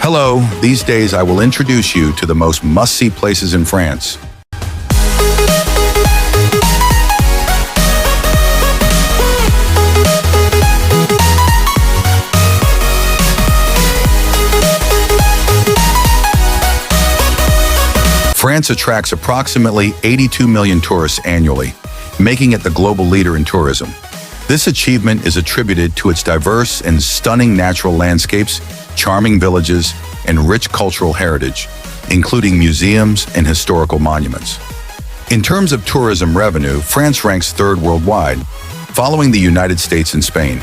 Hello, these days I will introduce you to the most must-see places in France. France attracts approximately 82 million tourists annually, making it the global leader in tourism. This achievement is attributed to its diverse and stunning natural landscapes, charming villages, and rich cultural heritage, including museums and historical monuments. In terms of tourism revenue, France ranks third worldwide, following the United States and Spain.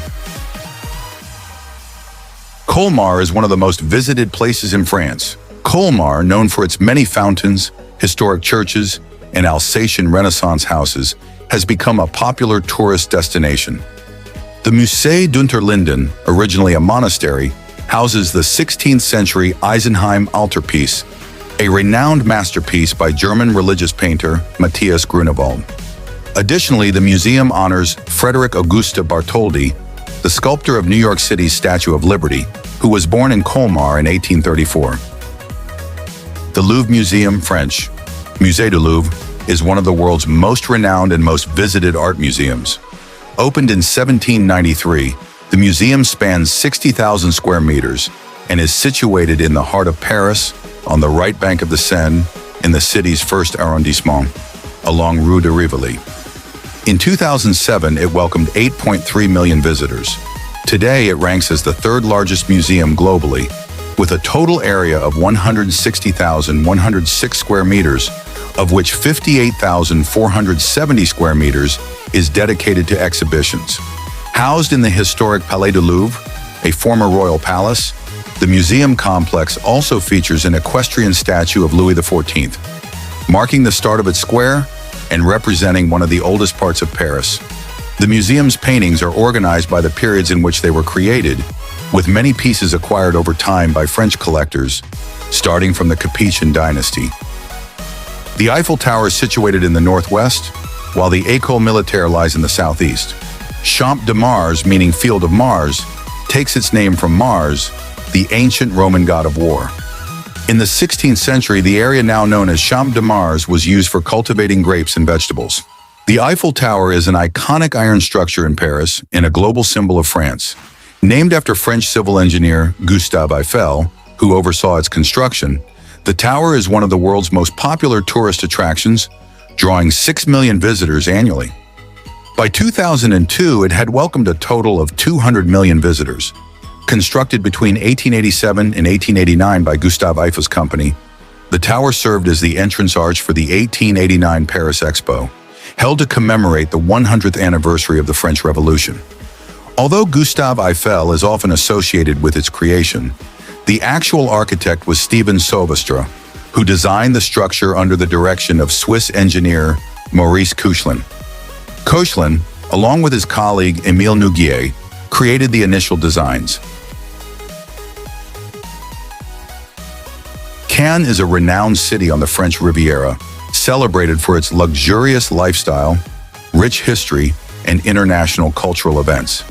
Colmar is one of the most visited places in France. Colmar, known for its many fountains, historic churches, and Alsatian Renaissance houses, has become a popular tourist destination. The Musée d'Unterlinden, originally a monastery, houses the 16th century Eisenheim altarpiece, a renowned masterpiece by German religious painter Matthias Grunewald. Additionally, the museum honors Frederick Auguste Bartholdi, the sculptor of New York City's Statue of Liberty, who was born in Colmar in 1834. The Louvre Museum, French, Musée du Louvre, is one of the world's most renowned and most visited art museums. Opened in 1793, the museum spans 60,000 square meters and is situated in the heart of Paris, on the right bank of the Seine, in the city's first arrondissement, along Rue de Rivoli. In 2007, it welcomed 8.3 million visitors. Today, it ranks as the third largest museum globally, with a total area of 160,106 square meters, of which 58,470 square meters is dedicated to exhibitions. Housed in the historic Palais du Louvre, a former royal palace, the museum complex also features an equestrian statue of Louis XIV, marking the start of its square and representing one of the oldest parts of Paris. The museum's paintings are organized by the periods in which they were created, with many pieces acquired over time by French collectors, starting from the Capetian dynasty. The Eiffel Tower is situated in the northwest, while the École Militaire lies in the southeast. Champ de Mars, meaning Field of Mars, takes its name from Mars, the ancient Roman god of war. In the 16th century, the area now known as Champ de Mars was used for cultivating grapes and vegetables. The Eiffel Tower is an iconic iron structure in Paris and a global symbol of France. Named after French civil engineer Gustave Eiffel, who oversaw its construction, the tower is one of the world's most popular tourist attractions, drawing 6 million visitors annually. By 2002, it had welcomed a total of 200 million visitors. Constructed between 1887 and 1889 by Gustave Eiffel's company, the tower served as the entrance arch for the 1889 Paris Expo, held to commemorate the 100th anniversary of the French Revolution. Although Gustave Eiffel is often associated with its creation, the actual architect was Stephen Sauvestre, who designed the structure under the direction of Swiss engineer Maurice Koechlin. Koechlin, along with his colleague Émile Nouguier, created the initial designs. Cannes is a renowned city on the French Riviera, celebrated for its luxurious lifestyle, rich history, and international cultural events.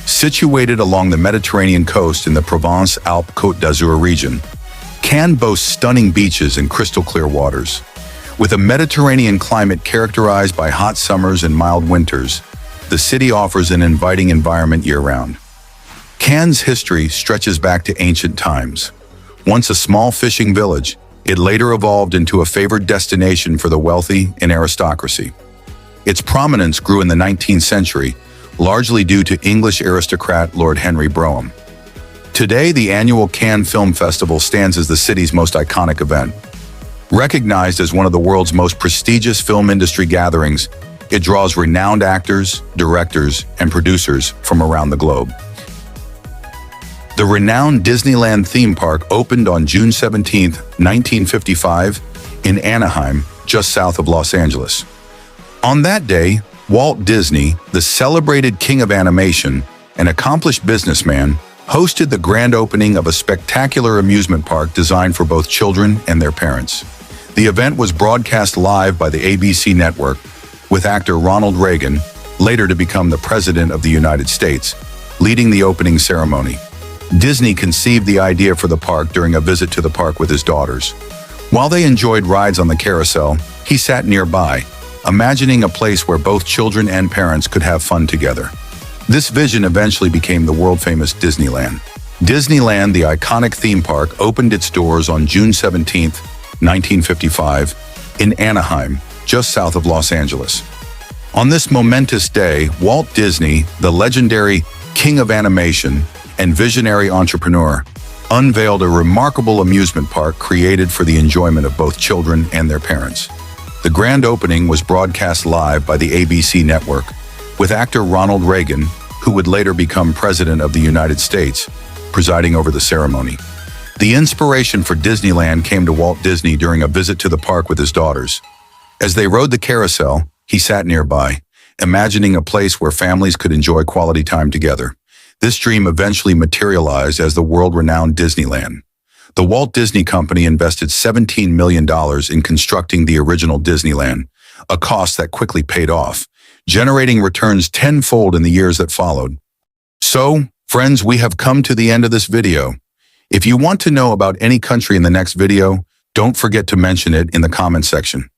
Situated along the Mediterranean coast in the Provence-Alpes-Côte d'Azur region, Cannes boasts stunning beaches and crystal-clear waters. With a Mediterranean climate characterized by hot summers and mild winters, the city offers an inviting environment year-round. Cannes' history stretches back to ancient times. Once a small fishing village, it later evolved into a favored destination for the wealthy and aristocracy. Its prominence grew in the 19th century, largely due to English aristocrat Lord Henry Brougham. Today, the annual Cannes Film Festival stands as the city's most iconic event. Recognized as one of the world's most prestigious film industry gatherings, it draws renowned actors, directors, and producers from around the globe. The renowned Disneyland theme park opened on June 17, 1955, in Anaheim, just south of Los Angeles. On that day, Walt Disney, the celebrated king of animation and accomplished businessman, hosted the grand opening of a spectacular amusement park designed for both children and their parents. The event was broadcast live by the ABC network, with actor Ronald Reagan, later to become the President of the United States, leading the opening ceremony. Disney conceived the idea for the park during a visit to the park with his daughters. While they enjoyed rides on the carousel, he sat nearby, imagining a place where both children and parents could have fun together. This vision eventually became the world-famous Disneyland. Disneyland, the iconic theme park, opened its doors on June 17, 1955, in Anaheim, just south of Los Angeles. On this momentous day, Walt Disney, the legendary king of animation and visionary entrepreneur, unveiled a remarkable amusement park created for the enjoyment of both children and their parents. The grand opening was broadcast live by the ABC network, with actor Ronald Reagan, who would later become President of the United States, presiding over the ceremony. The inspiration for Disneyland came to Walt Disney during a visit to the park with his daughters. As they rode the carousel, he sat nearby, imagining a place where families could enjoy quality time together. This dream eventually materialized as the world-renowned Disneyland. The Walt Disney Company invested $17 million in constructing the original Disneyland, a cost that quickly paid off, generating returns tenfold in the years that followed. So, friends, we have come to the end of this video. If you want to know about any country in the next video, don't forget to mention it in the comment section.